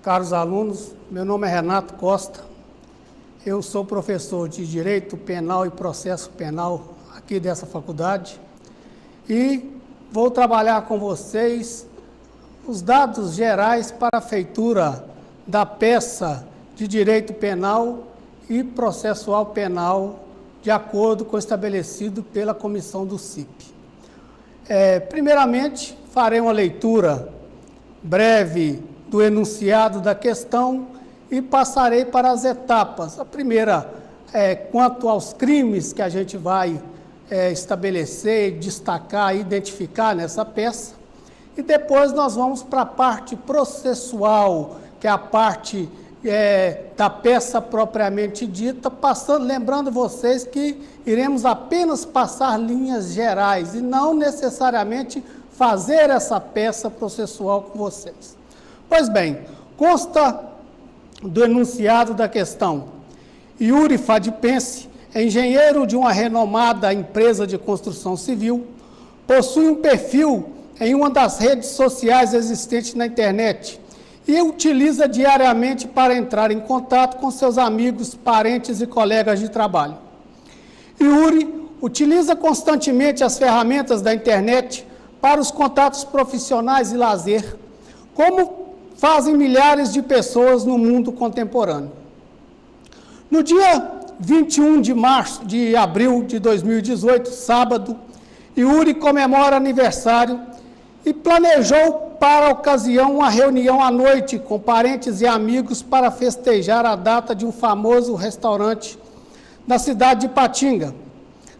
caros alunos, meu nome é Renato Costa, eu sou professor de Direito Penal e Processo Penal aqui dessa faculdade e vou trabalhar com vocês os dados gerais para a feitura da peça de Direito Penal e Processual Penal de acordo com o estabelecido pela comissão do CIP. Primeiramente, farei uma leitura breve do enunciado da questão e passarei para as etapas. A primeira é quanto aos crimes que a gente vai estabelecer, destacar, identificar nessa peça. E depois nós vamos para a parte processual, que é a parte da peça propriamente dita, lembrando vocês que iremos apenas passar linhas gerais e não necessariamente fazer essa peça processual com vocês. Pois bem, consta do enunciado da questão. Yuri Fadipense é engenheiro de uma renomada empresa de construção civil, possui um perfil em uma das redes sociais existentes na internet e utiliza diariamente para entrar em contato com seus amigos, parentes e colegas de trabalho. Yuri utiliza constantemente as ferramentas da internet para os contatos profissionais e lazer, como fazem milhares de pessoas no mundo contemporâneo. No dia 21 de abril de 2018, sábado, Yuri comemora aniversário e planejou para a ocasião uma reunião à noite com parentes e amigos para festejar a data de um famoso restaurante na cidade de Ipatinga,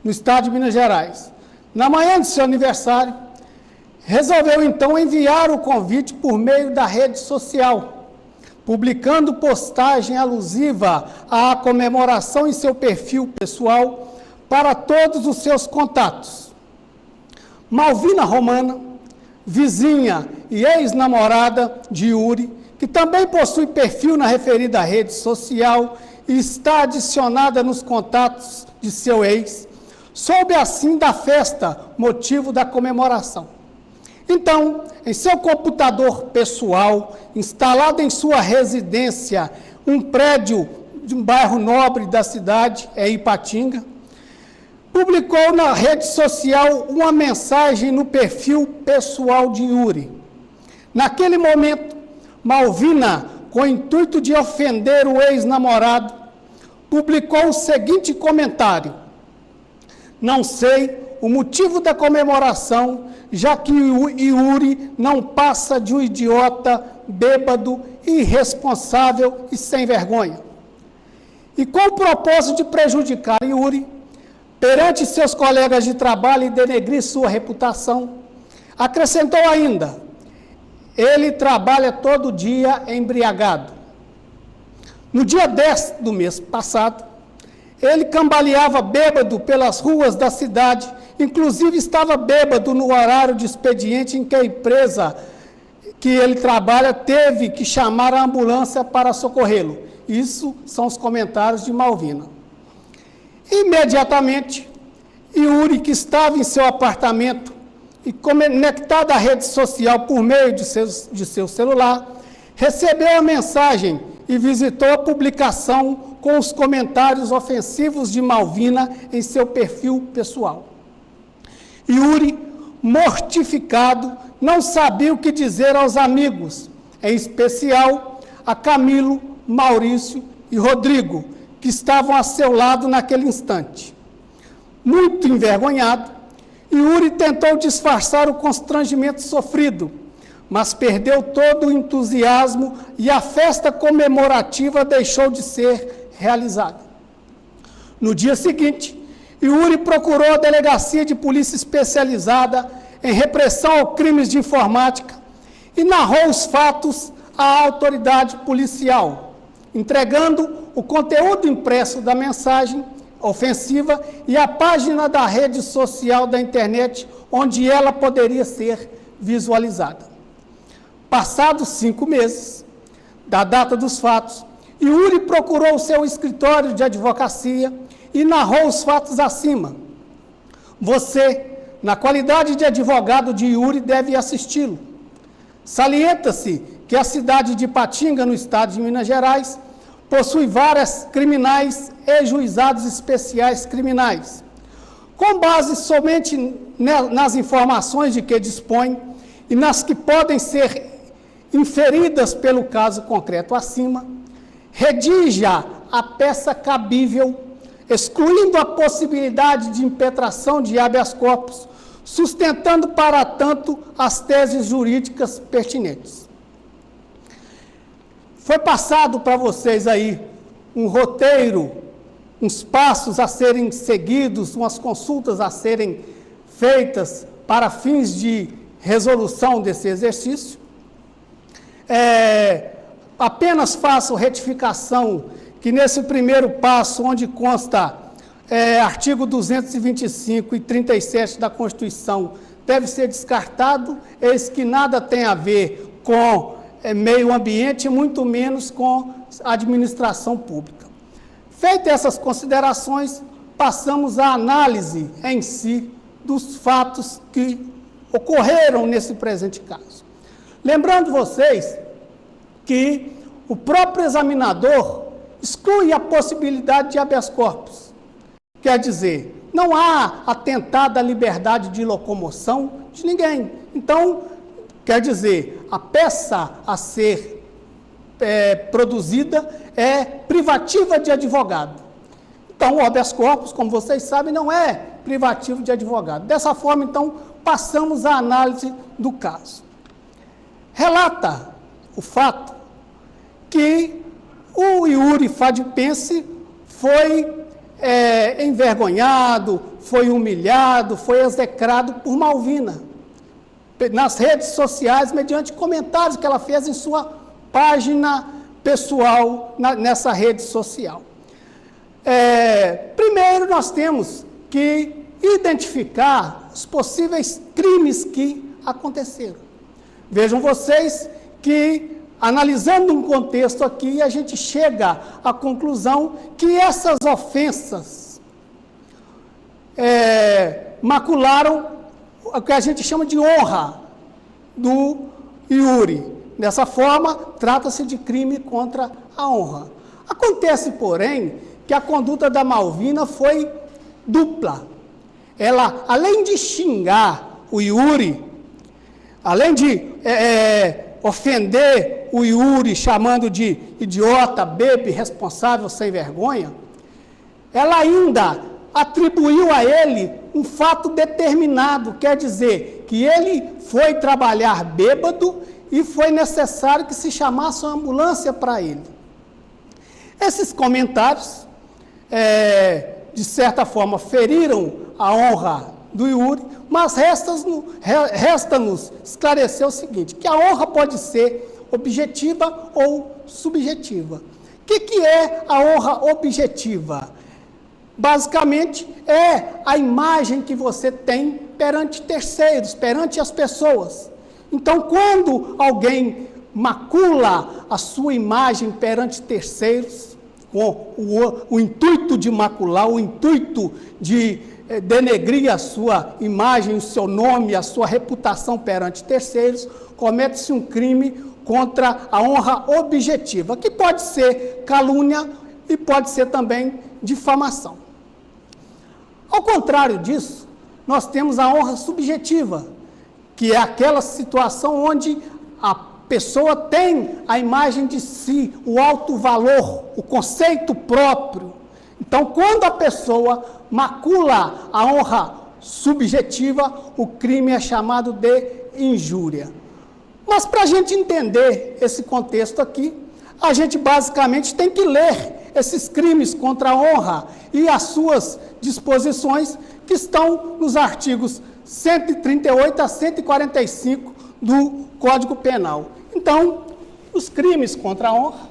no estado de Minas Gerais. Na manhã de seu aniversário, resolveu então enviar o convite por meio da rede social, publicando postagem alusiva à comemoração em seu perfil pessoal para todos os seus contatos. Malvina Romana, vizinha e ex-namorada de Yuri, que também possui perfil na referida rede social e está adicionada nos contatos de seu ex, soube assim da festa, motivo da comemoração. Então, em seu computador pessoal, instalado em sua residência, um prédio de um bairro nobre da cidade, Ipatinga, publicou na rede social uma mensagem no perfil pessoal de Yuri. Naquele momento, Malvina, com o intuito de ofender o ex-namorado, publicou o seguinte comentário: "Não sei o motivo da comemoração, já que Yuri não passa de um idiota, bêbado, irresponsável e sem vergonha." E com o propósito de prejudicar Yuri, perante seus colegas de trabalho e denegrir sua reputação, acrescentou ainda: "Ele trabalha todo dia embriagado." No dia 10 do mês passado, ele cambaleava bêbado pelas ruas da cidade, inclusive estava bêbado no horário de expediente em que a empresa que ele trabalha teve que chamar a ambulância para socorrê-lo. Isso são os comentários de Malvina. Imediatamente, Yuri, que estava em seu apartamento e conectado à rede social por meio de seu celular, recebeu a mensagem e visitou a publicação com os comentários ofensivos de Malvina em seu perfil pessoal. Yuri, mortificado, não sabia o que dizer aos amigos, em especial a Camilo, Maurício e Rodrigo, que estavam a seu lado naquele instante. Muito envergonhado, Yuri tentou disfarçar o constrangimento sofrido, mas perdeu todo o entusiasmo e a festa comemorativa deixou de ser realizada. No dia seguinte, Yuri procurou a Delegacia de Polícia Especializada em Repressão a Crimes de Informática e narrou os fatos à autoridade policial, entregando o conteúdo impresso da mensagem ofensiva e a página da rede social da internet onde ela poderia ser visualizada. Passados 5 meses da data dos fatos, Yuri procurou o seu escritório de advocacia e narrou os fatos acima. Você, na qualidade de advogado de Yuri, deve assisti-lo. Salienta-se que a cidade de Ipatinga, no estado de Minas Gerais, possui várias criminais e juizados especiais criminais. Com base somente nas informações de que dispõe e nas que podem ser inferidas pelo caso concreto acima, redija a peça cabível, excluindo a possibilidade de impetração de habeas corpus, sustentando, para tanto, as teses jurídicas pertinentes. Foi passado para vocês aí um roteiro, uns passos a serem seguidos, umas consultas a serem feitas para fins de resolução desse exercício. Apenas faço retificação que nesse primeiro passo, onde consta artigo 225 e 37 da Constituição, deve ser descartado, eis que nada tem a ver com meio ambiente, muito menos com administração pública. Feitas essas considerações, passamos à análise em si dos fatos que ocorreram nesse presente caso. Lembrando vocês que o próprio examinador exclui a possibilidade de habeas corpus. Quer dizer, não há atentado à liberdade de locomoção de ninguém. Então, quer dizer, a peça a ser produzida é privativa de advogado. Então, o habeas corpus, como vocês sabem, não é privativo de advogado. Dessa forma, então, passamos à análise do caso. Relata o fato que o Yuri Fadipense foi envergonhado, foi humilhado, foi execrado por Malvina nas redes sociais, mediante comentários que ela fez em sua página pessoal nessa rede social. Primeiro, nós temos que identificar os possíveis crimes que aconteceram. Vejam vocês que, analisando um contexto aqui, a gente chega à conclusão que essas ofensas macularam o que a gente chama de honra do Yuri. Dessa forma, trata-se de crime contra a honra. Acontece, porém, que a conduta da Malvina foi dupla. Ela, além de xingar o Yuri, além de ofender o Yuri, chamando de idiota, bebe, responsável, sem vergonha, ela ainda atribuiu a ele um fato determinado, quer dizer, que ele foi trabalhar bêbado e foi necessário que se chamasse uma ambulância para ele. Esses comentários, de certa forma, feriram a honra do Yuri, mas resta-nos esclarecer o seguinte, que a honra pode ser objetiva ou subjetiva. O que é a honra objetiva? Basicamente, é a imagem que você tem perante terceiros, perante as pessoas. Então, quando alguém macula a sua imagem perante terceiros, com o intuito de macular, o intuito de denegrir a sua imagem, o seu nome, a sua reputação perante terceiros, comete-se um crime contra a honra objetiva, que pode ser calúnia e pode ser também difamação. Ao contrário disso, nós temos a honra subjetiva, que é aquela situação onde a pessoa tem a imagem de si, o alto valor, o conceito próprio. Então, quando a pessoa macula a honra subjetiva, o crime é chamado de injúria. Mas para a gente entender esse contexto aqui, a gente basicamente tem que ler esses crimes contra a honra e as suas disposições que estão nos artigos 138 a 145 do Código Penal. Então, os crimes contra a honra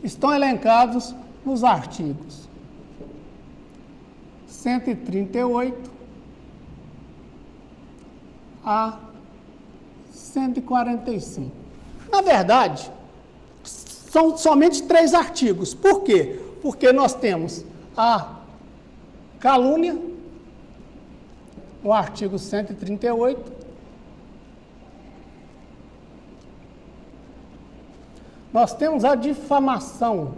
estão elencados nos artigos 138 a 145. Na verdade, são somente 3 artigos. Por quê? Porque nós temos a calúnia, no artigo 138, nós temos a difamação,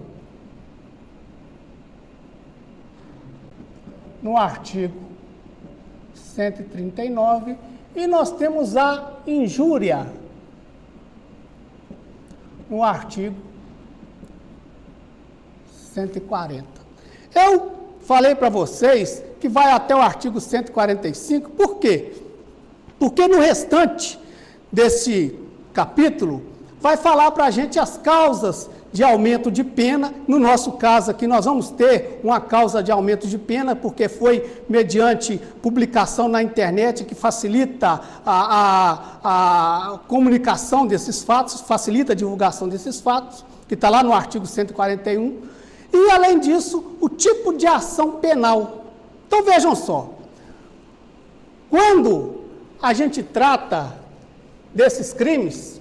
no artigo 139, e nós temos a injúria, no artigo 140. Eu falei para vocês que vai até o artigo 145, por quê? Porque no restante desse capítulo vai falar para a gente as causas de aumento de pena. No nosso caso aqui, nós vamos ter uma causa de aumento de pena, porque foi mediante publicação na internet que facilita a comunicação desses fatos, facilita a divulgação desses fatos, que está lá no artigo 141. E, além disso, o tipo de ação penal. Então, vejam só, quando a gente trata desses crimes,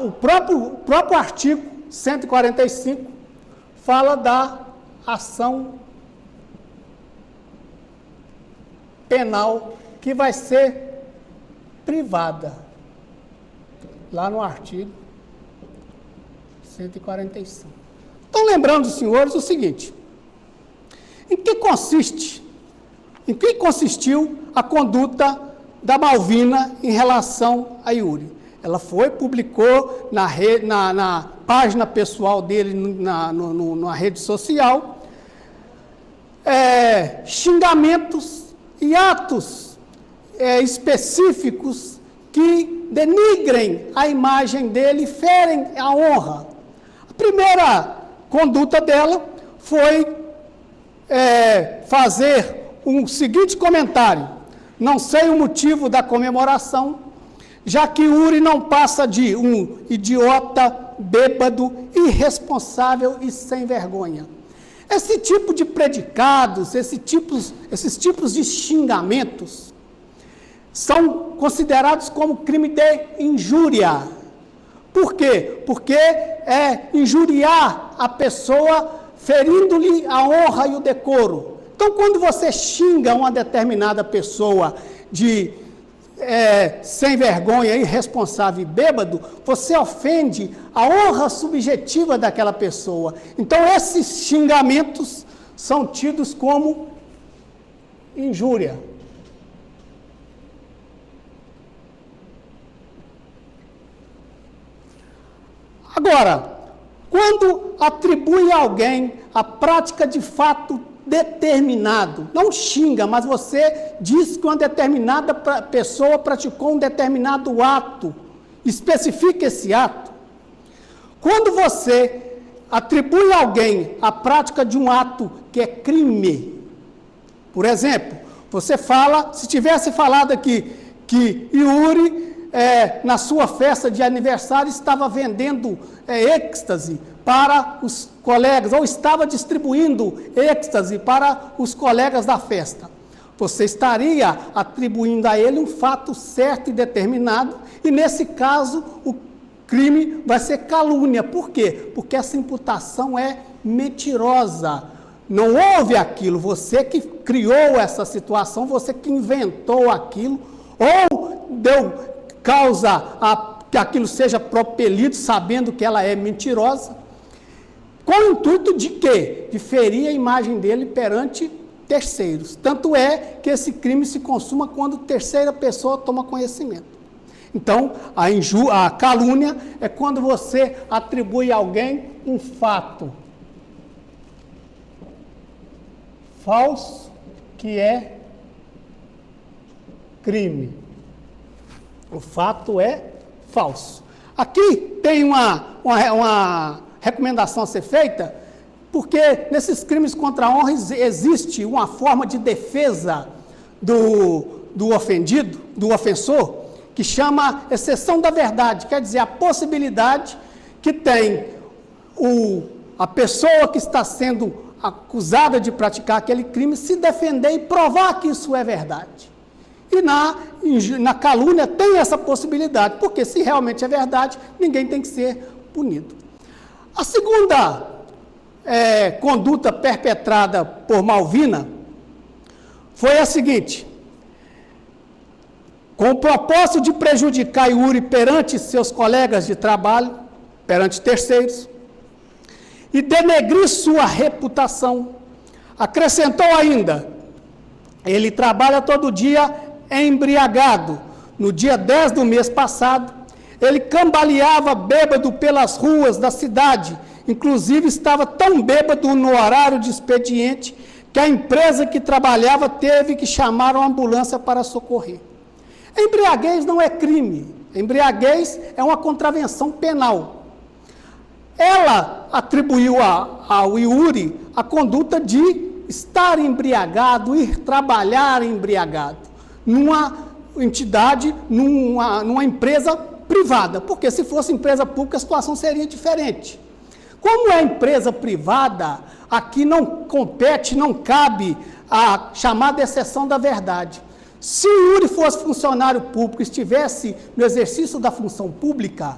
o próprio artigo 145 fala da ação penal que vai ser privada, lá no artigo 145. Então, lembrando, senhores, o seguinte: em que consistiu a conduta da Malvina em relação a Yuri? Ela publicou na página pessoal dele, na rede social, xingamentos e atos específicos que denigrem a imagem dele e ferem a honra. A primeira conduta dela foi fazer um seguinte comentário: não sei o motivo da comemoração, já que Yuri não passa de um idiota, bêbado, irresponsável e sem vergonha. Esse tipo de predicados, esses tipos de xingamentos são considerados como crime de injúria. Por quê? Porque é injuriar a pessoa, ferindo-lhe a honra e o decoro. Então, quando você xinga uma determinada pessoa de sem vergonha, irresponsável e bêbado, você ofende a honra subjetiva daquela pessoa. Então, esses xingamentos são tidos como injúria. Agora, quando atribui a alguém a prática de fato determinado, não xinga, mas você diz que uma determinada pessoa praticou um determinado ato, especifica esse ato. Quando você atribui a alguém a prática de um ato que é crime, por exemplo, você fala, se tivesse falado aqui que Yuri, na sua festa de aniversário, estava vendendo êxtase para os colegas, ou estava distribuindo êxtase para os colegas da festa, você estaria atribuindo a ele um fato certo e determinado, e nesse caso o crime vai ser calúnia. Por quê? Porque essa imputação é mentirosa. Não houve aquilo, você que criou essa situação, você que inventou aquilo, ou deu causa a que aquilo seja propelido, sabendo que ela é mentirosa, com o intuito de quê? De ferir a imagem dele perante terceiros. Tanto é que esse crime se consuma quando terceira pessoa toma conhecimento. Então, a calúnia é quando você atribui a alguém um fato falso que é crime. O fato é falso. Aqui tem uma recomendação a ser feita, porque nesses crimes contra a honra existe uma forma de defesa do ofendido, do ofensor, que chama exceção da verdade, quer dizer, a possibilidade que tem a pessoa que está sendo acusada de praticar aquele crime se defender e provar que isso é verdade. E na calúnia tem essa possibilidade, porque se realmente é verdade, ninguém tem que ser punido. A segunda conduta perpetrada por Malvina foi a seguinte: com o propósito de prejudicar Yuri perante seus colegas de trabalho, perante terceiros, e denegrir sua reputação. Acrescentou ainda: ele trabalha todo dia embriagado. No dia 10 do mês passado, ele cambaleava bêbado pelas ruas da cidade. Inclusive, estava tão bêbado no horário de expediente que a empresa que trabalhava teve que chamar uma ambulância para socorrer. Embriaguez não é crime. Embriaguez é uma contravenção penal. Ela atribuiu ao Yuri a conduta de estar embriagado, ir trabalhar embriagado, numa entidade, numa empresa privada, porque se fosse empresa pública a situação seria diferente. Como é empresa privada, aqui não compete, não cabe a chamada exceção da verdade. Se o Yuri fosse funcionário público, estivesse no exercício da função pública,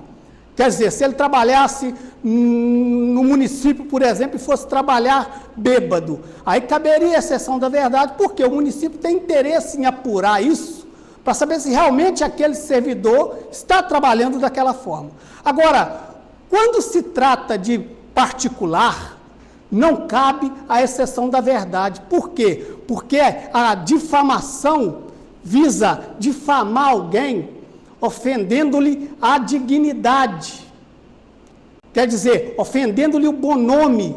quer dizer, se ele trabalhasse no município, por exemplo, e fosse trabalhar bêbado, aí caberia a exceção da verdade, porque o município tem interesse em apurar isso, para saber se realmente aquele servidor está trabalhando daquela forma. Agora, quando se trata de particular, não cabe a exceção da verdade. Por quê? Porque a difamação visa difamar alguém, ofendendo-lhe a dignidade. Quer dizer, ofendendo-lhe o bom nome.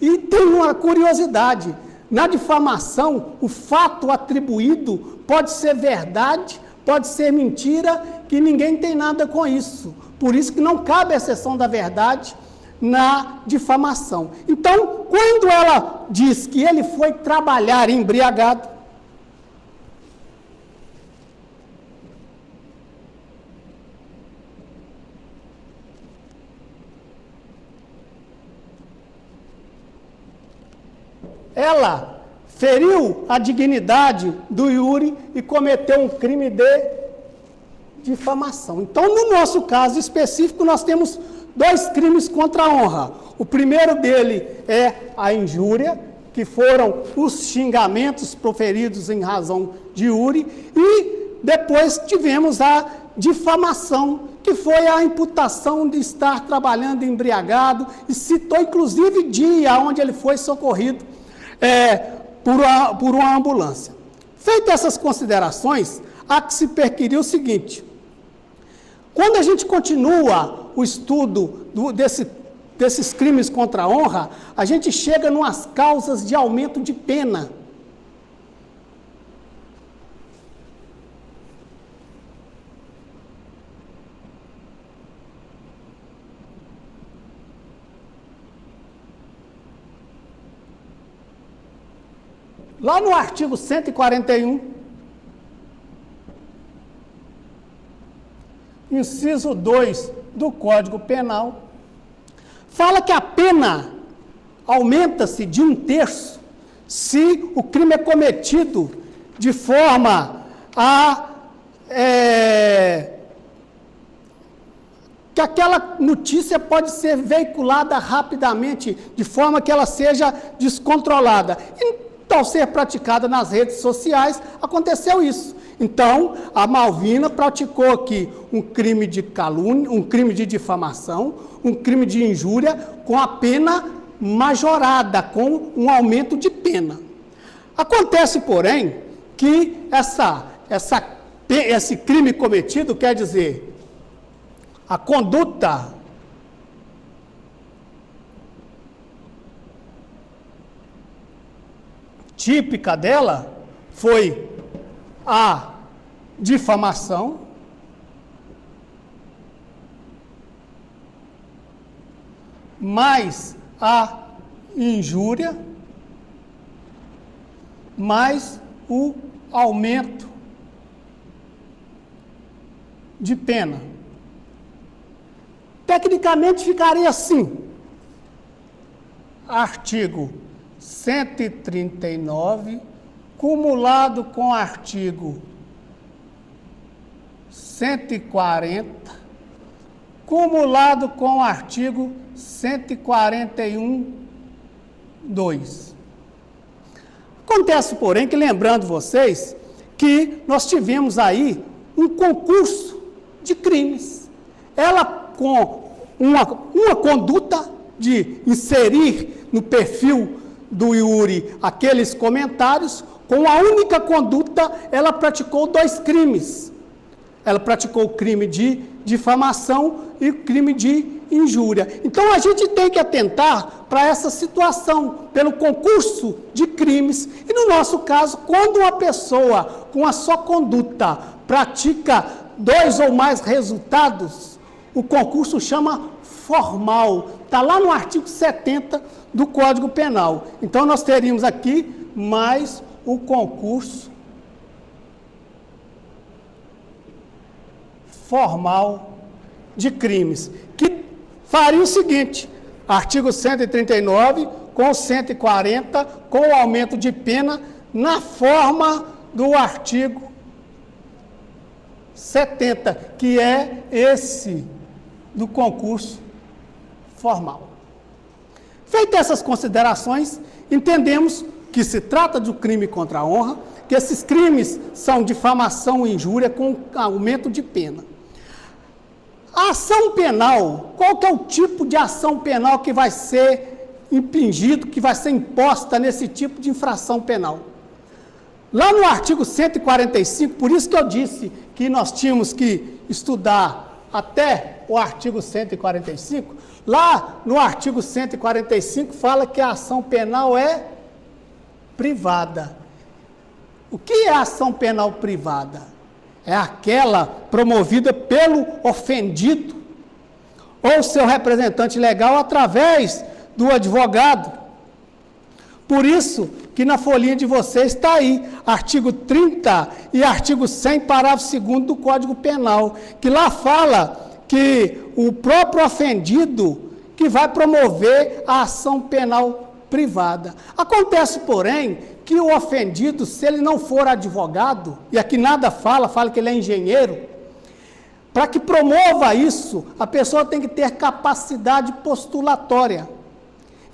E tem uma curiosidade: na difamação, o fato atribuído pode ser verdade, pode ser mentira, que ninguém tem nada com isso. Por isso que não cabe a exceção da verdade na difamação. Então, quando ela diz que ele foi trabalhar embriagado, ela feriu a dignidade do Yuri e cometeu um crime de difamação. Então, no nosso caso específico, nós temos 2 crimes contra a honra. O primeiro dele é a injúria, que foram os xingamentos proferidos em razão de Yuri, e depois tivemos a difamação, que foi a imputação de estar trabalhando embriagado, e citou inclusive dia onde ele foi socorrido por uma ambulância. Feitas essas considerações, há que se perquirir o seguinte: quando a gente continua o estudo desses crimes contra a honra, a gente chega numas causas de aumento de pena. Lá no artigo 141, inciso 2 do Código Penal, fala que a pena aumenta-se de 1/3 se o crime é cometido de forma que aquela notícia pode ser veiculada rapidamente, de forma que ela seja descontrolada. Ao ser praticada nas redes sociais, aconteceu isso. Então, a Malvina praticou aqui um crime de calúnia, um crime de difamação, um crime de injúria, com a pena majorada, com um aumento de pena. Acontece, porém, que esse crime cometido, quer dizer, a conduta típica dela foi a difamação, mais a injúria, mais o aumento de pena. Tecnicamente ficaria assim: artigo 139, cumulado com o artigo 140, cumulado com o artigo 141 2. Acontece, porém, que lembrando vocês que nós tivemos aí um concurso de crimes. Ela com uma conduta de inserir no perfil do Yuri aqueles comentários, com a única conduta, ela praticou 2 crimes. Ela praticou o crime de difamação e o crime de injúria. Então, a gente tem que atentar para essa situação, pelo concurso de crimes. E, no nosso caso, quando uma pessoa, com a sua conduta, pratica 2 ou mais resultados, o concurso chama formal. Está lá no artigo 70 do Código Penal. Então, nós teríamos aqui mais o concurso formal de crimes, que faria o seguinte: artigo 139 com 140, com o aumento de pena na forma do artigo 70, que é esse do concurso formal. Feitas essas considerações, entendemos que se trata de um crime contra a honra, que esses crimes são difamação e injúria com aumento de pena. A ação penal, qual que é o tipo de ação penal que vai ser impingido, que vai ser imposta nesse tipo de infração penal? Lá no artigo 145, por isso que eu disse que nós tínhamos que estudar até o artigo 145, lá no artigo 145 fala que a ação penal é privada. O que é a ação penal privada? É aquela promovida pelo ofendido ou seu representante legal através do advogado. Por isso que na folhinha de vocês está aí, artigo 30 e artigo 100, parágrafo 2º do Código Penal, que lá fala que o próprio ofendido que vai promover a ação penal privada. Acontece, porém, que o ofendido, se ele não for advogado, e aqui nada fala que ele é engenheiro, para que promova isso, a pessoa tem que ter capacidade postulatória.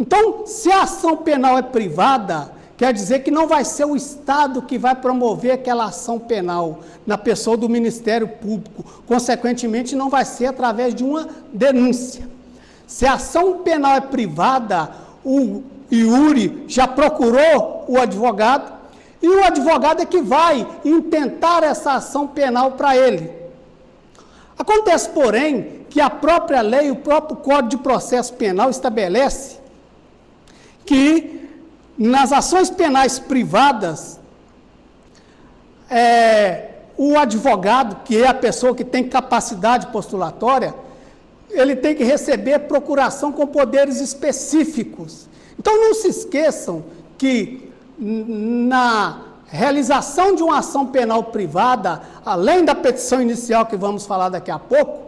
Então, se a ação penal é privada, quer dizer que não vai ser o Estado que vai promover aquela ação penal na pessoa do Ministério Público. Consequentemente, não vai ser através de uma denúncia. Se a ação penal é privada, o Yuri já procurou o advogado, e o advogado é que vai intentar essa ação penal para ele. Acontece, porém, que a própria lei, o próprio Código de Processo Penal estabelece que nas ações penais privadas, o advogado, que é a pessoa que tem capacidade postulatória, ele tem que receber procuração com poderes específicos. Então, não se esqueçam que na realização de uma ação penal privada, além da petição inicial que vamos falar daqui a pouco,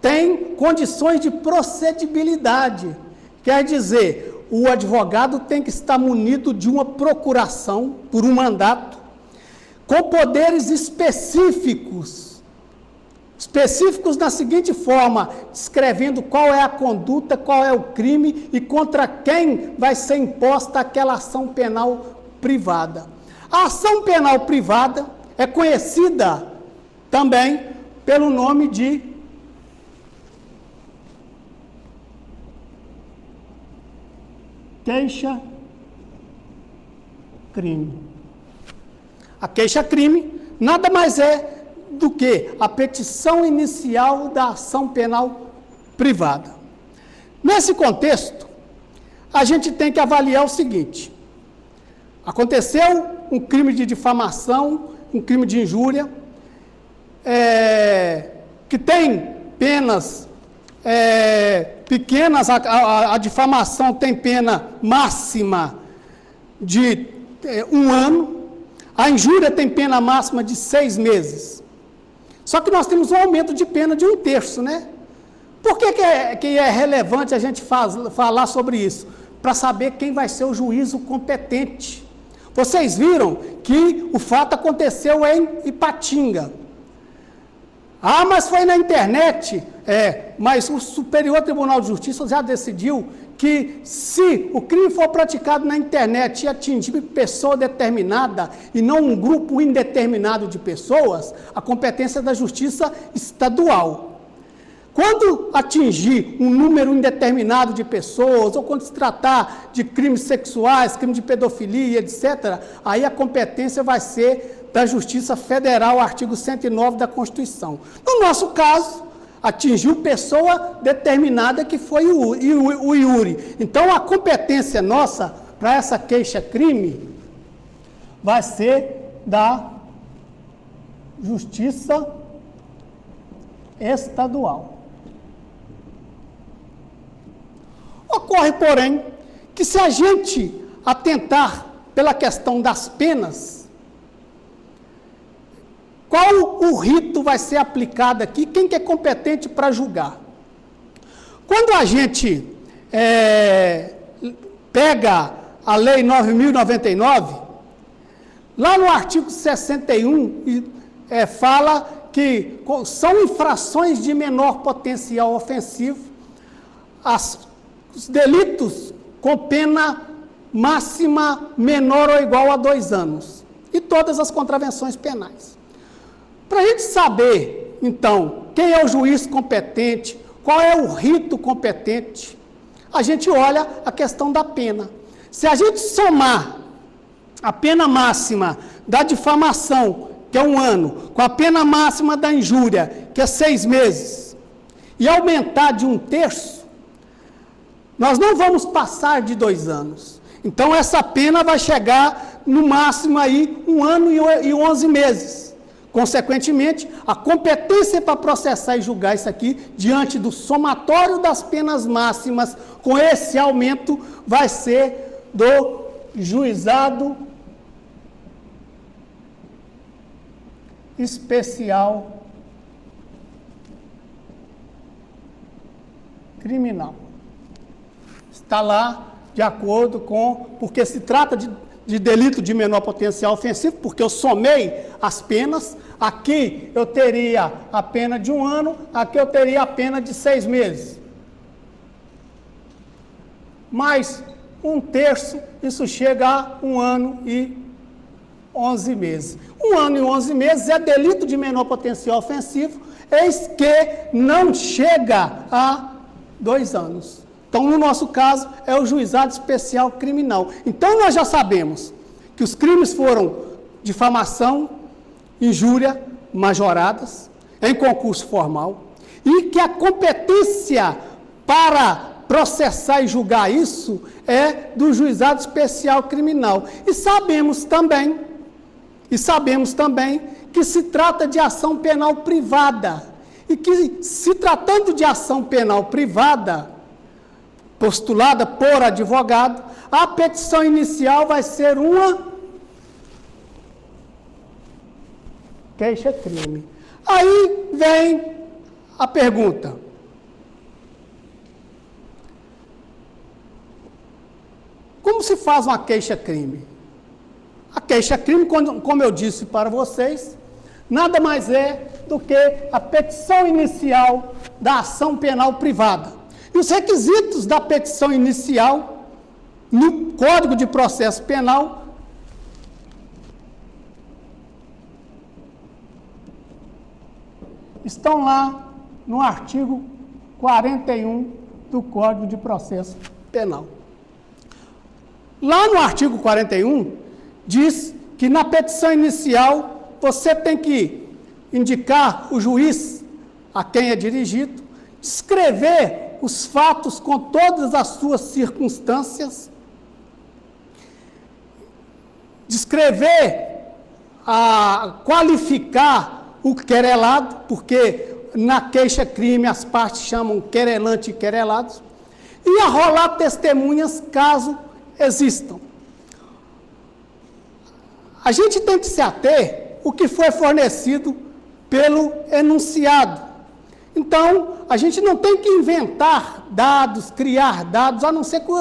tem condições de procedibilidade. Quer dizer, o advogado tem que estar munido de uma procuração por um mandato, com poderes específicos na seguinte forma, descrevendo qual é a conduta, qual é o crime e contra quem vai ser imposta aquela ação penal privada. A ação penal privada é conhecida também pelo nome de queixa-crime. A queixa-crime nada mais é do que a petição inicial da ação penal privada. Nesse contexto, a gente tem que avaliar o seguinte: aconteceu um crime de difamação, um crime de injúria, que tem penas pequenas, a difamação tem pena máxima de 1 ano, a injúria tem pena máxima de 6 meses. Só que nós temos um aumento de pena de 1/3, né? Por que é relevante a gente falar sobre isso? Para saber quem vai ser o juízo competente. Vocês viram que o fato aconteceu em Ipatinga. Ah, mas foi na internet. Mas o Superior Tribunal de Justiça já decidiu que se o crime for praticado na internet e atingir pessoa determinada e não um grupo indeterminado de pessoas, a competência da justiça estadual. Quando atingir um número indeterminado de pessoas, ou quando se tratar de crimes sexuais, crime de pedofilia, etc., aí a competência vai ser da Justiça Federal, artigo 109 da Constituição. No nosso caso, atingiu pessoa determinada, que foi o Yuri. Então, a competência nossa para essa queixa-crime vai ser da Justiça Estadual. Ocorre, porém, que se a gente atentar pela questão das penas, qual o rito vai ser aplicado aqui? Quem que é competente para julgar? Quando a gente pega a Lei 9.099, lá no artigo 61, fala que são infrações de menor potencial ofensivo, os delitos com pena máxima menor ou igual a 2 anos. E todas as contravenções penais. Para a gente saber, então, quem é o juiz competente, qual é o rito competente, a gente olha a questão da pena. Se a gente somar a pena máxima da difamação, que é 1 ano, com a pena máxima da injúria, que é 6 meses, e aumentar de 1/3, nós não vamos passar de 2 anos. Então, essa pena vai chegar, no máximo, aí 1 ano e 11 meses. Consequentemente, a competência para processar e julgar isso aqui, diante do somatório das penas máximas, com esse aumento, vai ser do Juizado Especial Criminal. Está lá de acordo com, porque se trata de delito de menor potencial ofensivo, porque eu somei as penas, aqui eu teria a pena de 1 ano, aqui eu teria a pena de 6 meses. Mais 1/3, isso chega a 1 ano e 11 meses. 1 ano e 11 meses é delito de menor potencial ofensivo, eis que não chega a 2 anos. Então, no nosso caso, é o Juizado Especial Criminal. Então, nós já sabemos que os crimes foram difamação, injúria majoradas, em concurso formal, e que a competência para processar e julgar isso é do Juizado Especial Criminal. E sabemos também que se trata de ação penal privada, e que, se tratando de ação penal privada, postulada por advogado, a petição inicial vai ser uma queixa-crime. Aí vem a pergunta: como se faz uma queixa-crime? A queixa-crime, como eu disse para vocês, nada mais é do que a petição inicial da ação penal privada. E os requisitos da petição inicial, no Código de Processo Penal, estão lá no artigo 41 do Código de Processo Penal. Lá no artigo 41, diz que na petição inicial você tem que indicar o juiz a quem é dirigido, descrever os fatos com todas as suas circunstâncias, descrever, qualificar o querelado, porque na queixa-crime as partes chamam querelante e querelados, e arrolar testemunhas caso existam. A gente tem que se ater o que foi fornecido pelo enunciado. Então, a gente não tem que inventar dados, criar dados, a não ser que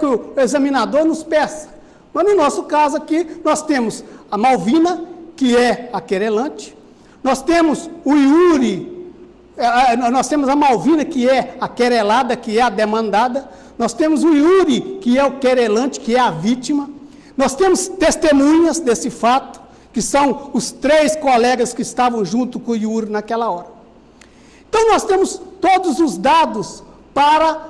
o examinador nos peça. Mas no nosso caso aqui, nós temos a Malvina, que é a querelante, nós temos o Yuri, nós temos a Malvina, que é a querelada, que é a demandada, nós temos o Yuri, que é o querelante, que é a vítima, nós temos testemunhas desse fato, que são os 3 colegas que estavam junto com o Yuri naquela hora. Então, nós temos todos os dados para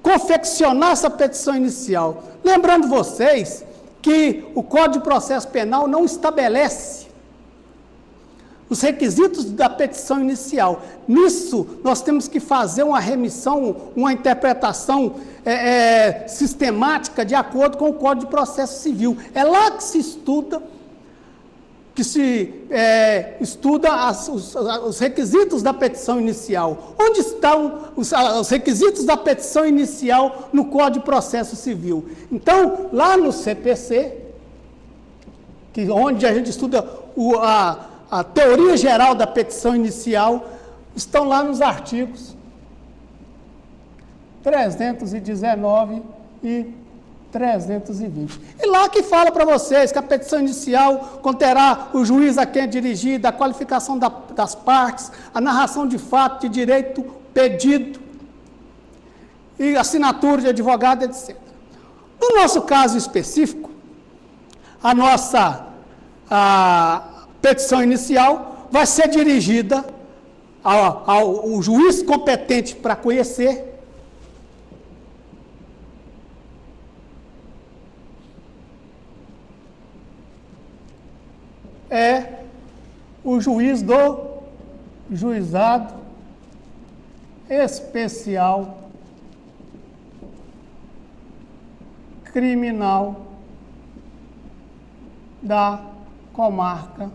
confeccionar essa petição inicial. Lembrando vocês que o Código de Processo Penal não estabelece os requisitos da petição inicial. Nisso, nós temos que fazer uma remissão, uma interpretação sistemática de acordo com o Código de Processo Civil. É lá que se estuda, os requisitos da petição inicial. Onde estão os requisitos da petição inicial no Código de Processo Civil? Então, lá no CPC, onde a gente estuda a teoria geral da petição inicial, estão lá nos artigos 319 e 320. E lá que fala para vocês que a petição inicial conterá o juiz a quem é dirigida, a qualificação das partes, a narração de fato, de direito pedido, e assinatura de advogado, etc. No nosso caso específico, a petição inicial vai ser dirigida ao juiz competente para conhecer, é o juiz do Juizado Especial Criminal da Comarca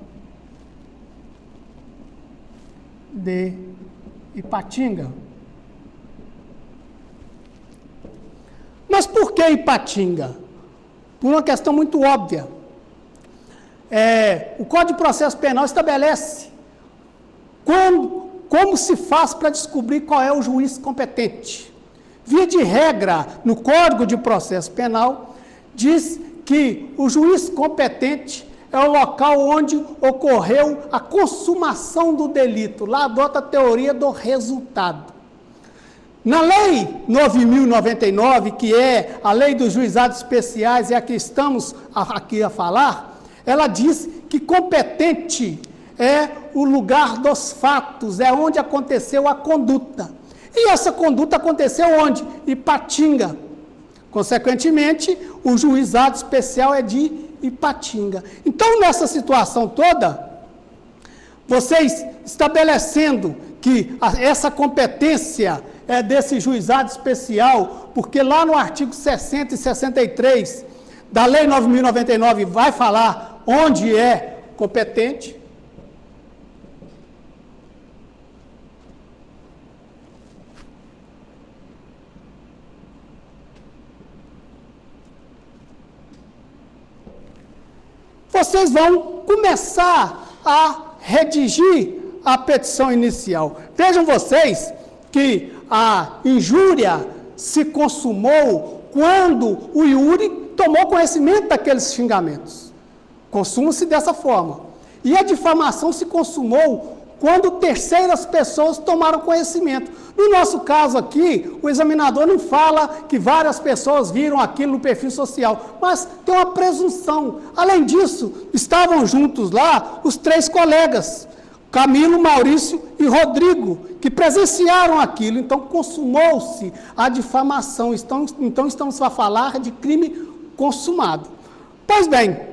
de Ipatinga. Mas por que Ipatinga? Por uma questão muito óbvia. O Código de Processo Penal estabelece como se faz para descobrir qual é o juiz competente. Via de regra, no Código de Processo Penal, diz que o juiz competente é o local onde ocorreu a consumação do delito. Lá adota a teoria do resultado. Na Lei 9.099, que é a Lei dos Juizados Especiais, e a que estamos aqui a falar, ela diz que competente é o lugar dos fatos, é onde aconteceu a conduta. E essa conduta aconteceu onde? Ipatinga. Consequentemente, o juizado especial é de Ipatinga. Então, nessa situação toda, vocês estabelecendo que essa competência é desse juizado especial, porque lá no artigo 60 e 63 da Lei 9.099 vai falar onde é competente. Vocês vão começar a redigir a petição inicial. Vejam vocês que a injúria se consumou quando o Yuri tomou conhecimento daqueles xingamentos. Consuma-se dessa forma. E a difamação se consumou quando terceiras pessoas tomaram conhecimento. No nosso caso aqui, o examinador não fala que várias pessoas viram aquilo no perfil social, mas tem uma presunção. Além disso, estavam juntos lá os 3 colegas, Camilo, Maurício e Rodrigo, que presenciaram aquilo. Então, consumou-se a difamação. Então, estamos a falar de crime consumado. Pois bem,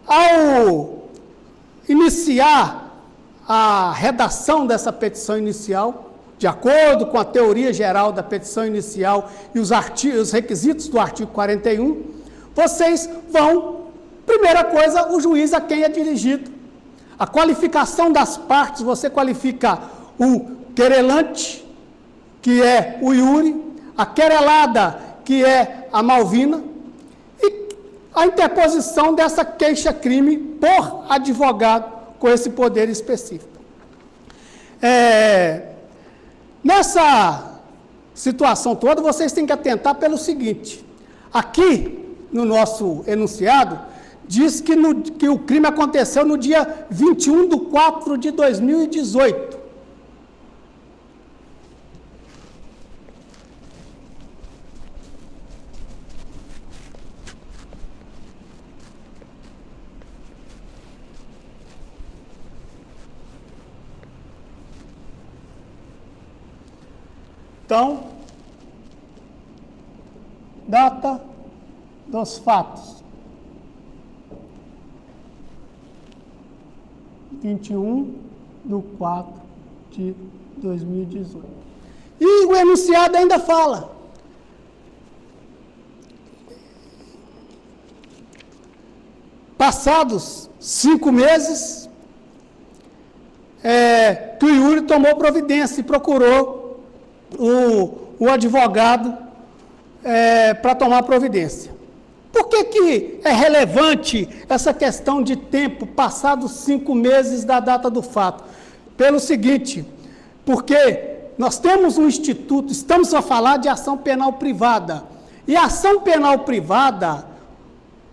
ao iniciar a redação dessa petição inicial, de acordo com a teoria geral da petição inicial e os requisitos do artigo 41, vocês vão, primeira coisa, o juiz a quem é dirigido. A qualificação das partes, você qualifica o querelante, que é o Yuri, a querelada, que é a Malvina, e a interposição dessa queixa-crime por advogado com esse poder específico. Nessa situação toda, vocês têm que atentar pelo seguinte: aqui, no nosso enunciado, diz que o crime aconteceu no dia 21/4 de 2018. Então, data dos fatos. 21/4/2018. E o enunciado ainda fala: passados 5 meses, que o Yuri tomou providência e procurou o advogado para tomar providência. Por que é relevante essa questão de tempo, passados 5 meses da data do fato? Pelo seguinte, porque nós temos um instituto, estamos a falar de ação penal privada, e a ação penal privada,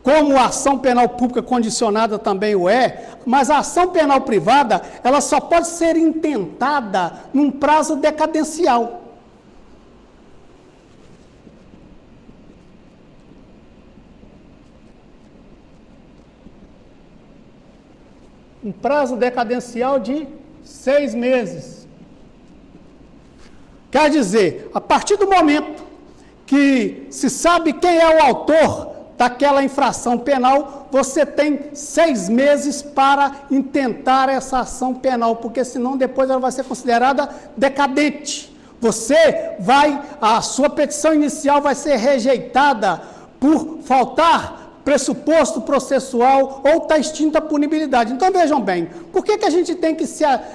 como a ação penal pública condicionada também o é, mas a ação penal privada, ela só pode ser intentada num prazo decadencial. Um prazo decadencial de 6 meses. Quer dizer, a partir do momento que se sabe quem é o autor daquela infração penal, você tem 6 meses para intentar essa ação penal, porque senão depois ela vai ser considerada decadente. A sua petição inicial vai ser rejeitada por faltar pressuposto processual ou está extinta a punibilidade. Então, vejam bem, por que a gente tem que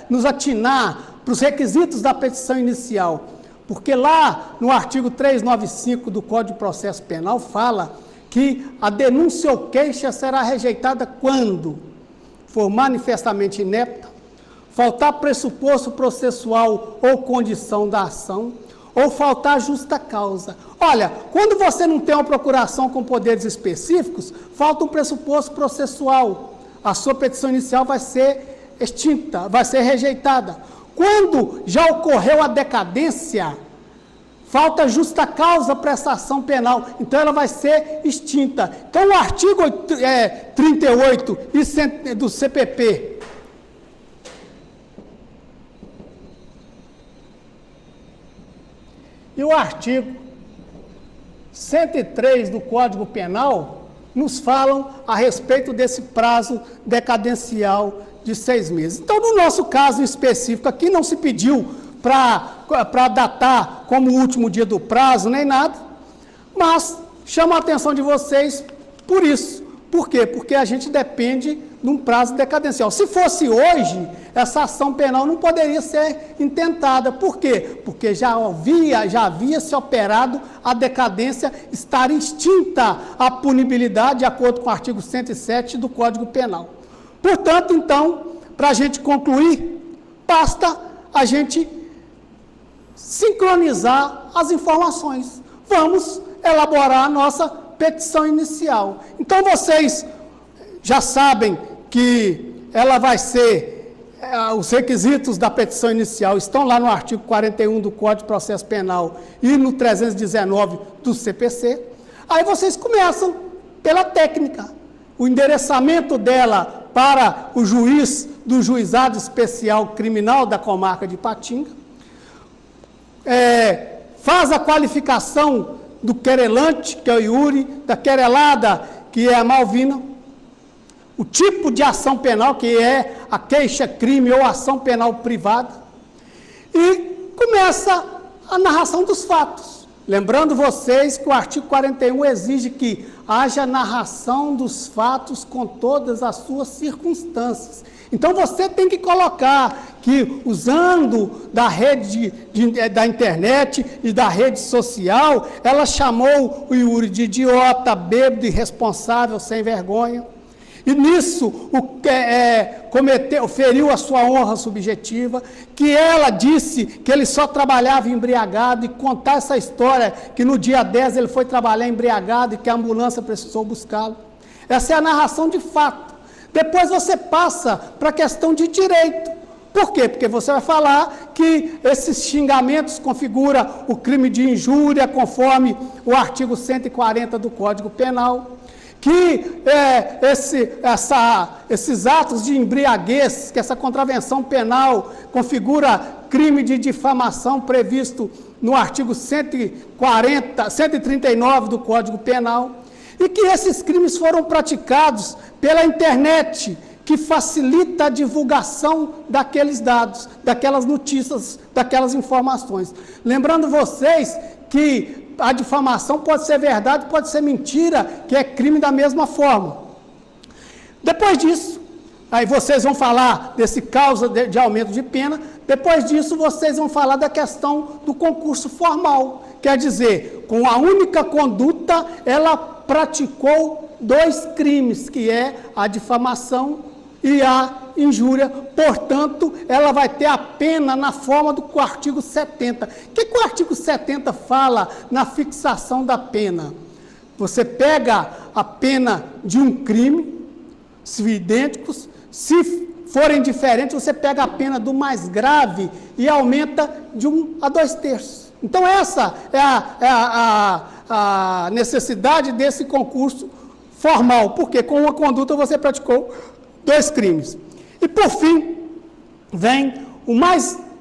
nos atinar para os requisitos da petição inicial? Porque lá no artigo 395 do Código de Processo Penal fala que a denúncia ou queixa será rejeitada quando for manifestamente inepta, faltar pressuposto processual ou condição da ação, ou faltar justa causa. Olha, quando você não tem uma procuração com poderes específicos, falta um pressuposto processual. A sua petição inicial vai ser extinta, vai ser rejeitada. Quando já ocorreu a decadência, falta justa causa para essa ação penal, então ela vai ser extinta. Então, o artigo 38 do CPP, e o artigo 103 do Código Penal nos falam a respeito desse prazo decadencial de 6 meses. Então, no nosso caso específico, aqui não se pediu para datar como o último dia do prazo, nem nada, mas chamo a atenção de vocês por isso. Por quê? Porque a gente depende de um prazo decadencial. Se fosse hoje, essa ação penal não poderia ser intentada. Por quê? Porque já havia se operado a decadência, estar extinta a punibilidade, de acordo com o artigo 107 do Código Penal. Portanto, então, para a gente concluir, basta a gente sincronizar as informações. Vamos elaborar a nossa petição inicial. Então, vocês já sabem que ela vai ser, os requisitos da petição inicial estão lá no artigo 41 do Código de Processo Penal e no 319 do CPC. Aí vocês começam pela técnica, o endereçamento dela para o juiz do Juizado Especial Criminal da comarca de Ipatinga, faz a qualificação do querelante, que é o Yuri, da querelada, que é a Malvina, o tipo de ação penal, que é a queixa-crime ou ação penal privada, e começa a narração dos fatos. Lembrando vocês que o artigo 41 exige que haja narração dos fatos com todas as suas circunstâncias. Então, você tem que colocar que, usando da rede da internet e da rede social, ela chamou o Yuri de idiota, bêbado, irresponsável, sem vergonha. E nisso, feriu a sua honra subjetiva, que ela disse que ele só trabalhava embriagado, e contar essa história, que no dia 10 ele foi trabalhar embriagado e que a ambulância precisou buscá-lo. Essa é a narração de fato. Depois você passa para a questão de direito. Por quê? Porque você vai falar que esses xingamentos configuram o crime de injúria, conforme o artigo 140 do Código Penal, que esses atos de embriaguez, que essa contravenção penal configura crime de difamação previsto no artigo 139 do Código Penal, e que esses crimes foram praticados pela internet, que facilita a divulgação daqueles dados, daquelas notícias, daquelas informações. Lembrando vocês que a difamação pode ser verdade, pode ser mentira, que é crime da mesma forma. Depois disso, aí vocês vão falar desse causa de aumento de pena, depois disso vocês vão falar da questão do concurso formal. Quer dizer, com a única conduta, ela praticou 2 crimes, que é a difamação e a injúria. Portanto, ela vai ter a pena na forma do artigo 70. O que o artigo 70 fala na fixação da pena? Você pega a pena de um crime, se idênticos, se forem diferentes, você pega a pena do mais grave e aumenta de 1 a 2/3. Então, essa é a necessidade desse concurso formal, porque com uma conduta você praticou 2 crimes. E, por fim, vem o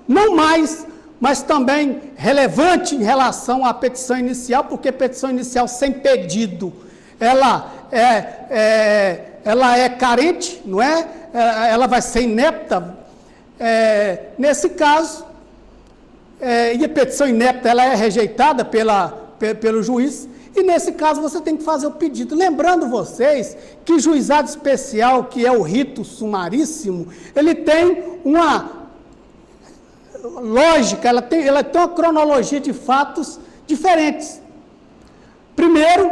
não mais, mas também relevante em relação à petição inicial, porque petição inicial sem pedido, ela é carente, não é? Ela vai ser inepta. Nesse caso, e a petição inepta ela é rejeitada pelo juiz, e nesse caso você tem que fazer o pedido. Lembrando vocês que juizado especial, que é o rito sumaríssimo, ele tem uma lógica, ela tem uma cronologia de fatos diferentes. Primeiro,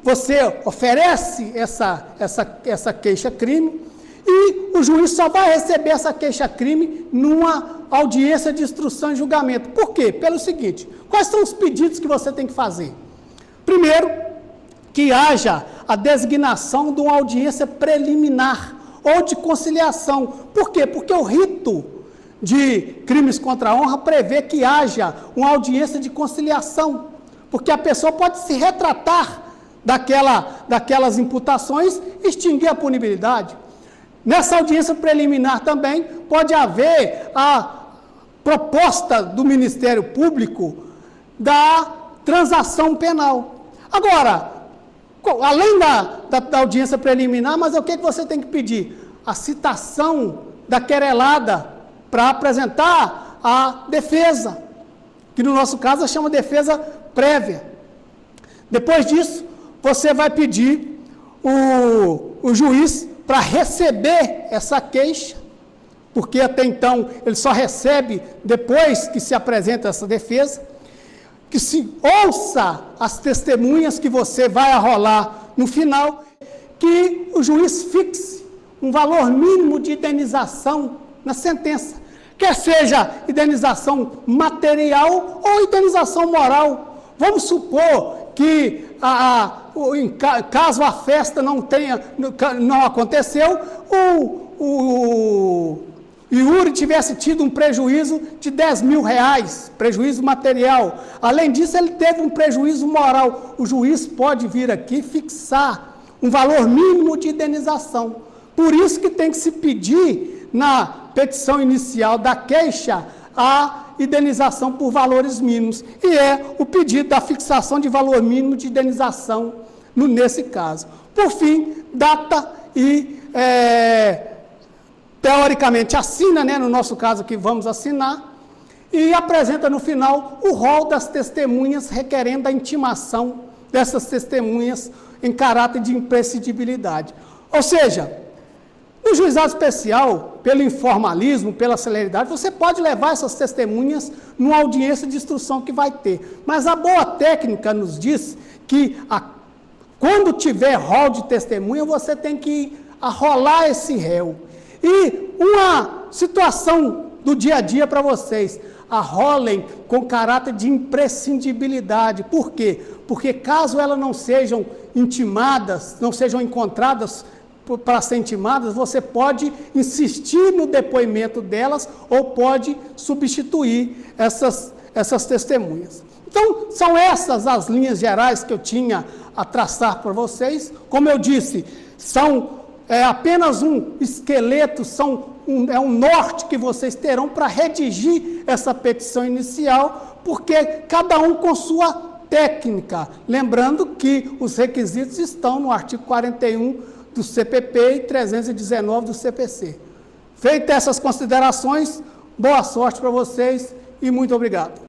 você oferece essa queixa-crime e o juiz só vai receber essa queixa-crime numa audiência de instrução e julgamento. Por quê? Pelo seguinte, quais são os pedidos que você tem que fazer? Primeiro, que haja a designação de uma audiência preliminar ou de conciliação. Por quê? Porque o rito de crimes contra a honra prevê que haja uma audiência de conciliação, porque a pessoa pode se retratar daquelas imputações e extinguir a punibilidade. Nessa audiência preliminar também pode haver a proposta do Ministério Público da transação penal. Agora, além da audiência preliminar, mas o que você tem que pedir? A citação da querelada para apresentar a defesa, que no nosso caso chama defesa prévia. Depois disso, você vai pedir o juiz para receber essa queixa, porque até então ele só recebe depois que se apresenta essa defesa, que se ouça as testemunhas que você vai arrolar no final, que o juiz fixe um valor mínimo de indenização na sentença, quer seja indenização material ou indenização moral. Vamos supor que caso a festa não aconteceu, o Yuri tivesse tido um prejuízo de R$10.000, prejuízo material. Além disso, ele teve um prejuízo moral. O juiz pode vir aqui fixar um valor mínimo de indenização. Por isso que tem que se pedir na petição inicial da queixa a indenização por valores mínimos. E é o pedido da fixação de valor mínimo de indenização nesse caso. Por fim, data e teoricamente assina, no nosso caso que vamos assinar, e apresenta no final o rol das testemunhas requerendo a intimação dessas testemunhas em caráter de imprescindibilidade. Ou seja, no juizado especial, pelo informalismo, pela celeridade, você pode levar essas testemunhas numa audiência de instrução que vai ter. Mas a boa técnica nos diz que quando tiver rol de testemunha, você tem que arrolar esse réu. E uma situação do dia a dia para vocês, arrolem com caráter de imprescindibilidade. Por quê? Porque caso elas não sejam intimadas, não sejam encontradas para ser intimadas, você pode insistir no depoimento delas ou pode substituir essas testemunhas. Então, são essas as linhas gerais que eu tinha a traçar para vocês. Como eu disse, é apenas um esqueleto, é um norte que vocês terão para redigir essa petição inicial, porque cada um com sua técnica. Lembrando que os requisitos estão no artigo 41 do CPP e 319 do CPC. Feitas essas considerações, boa sorte para vocês e muito obrigado.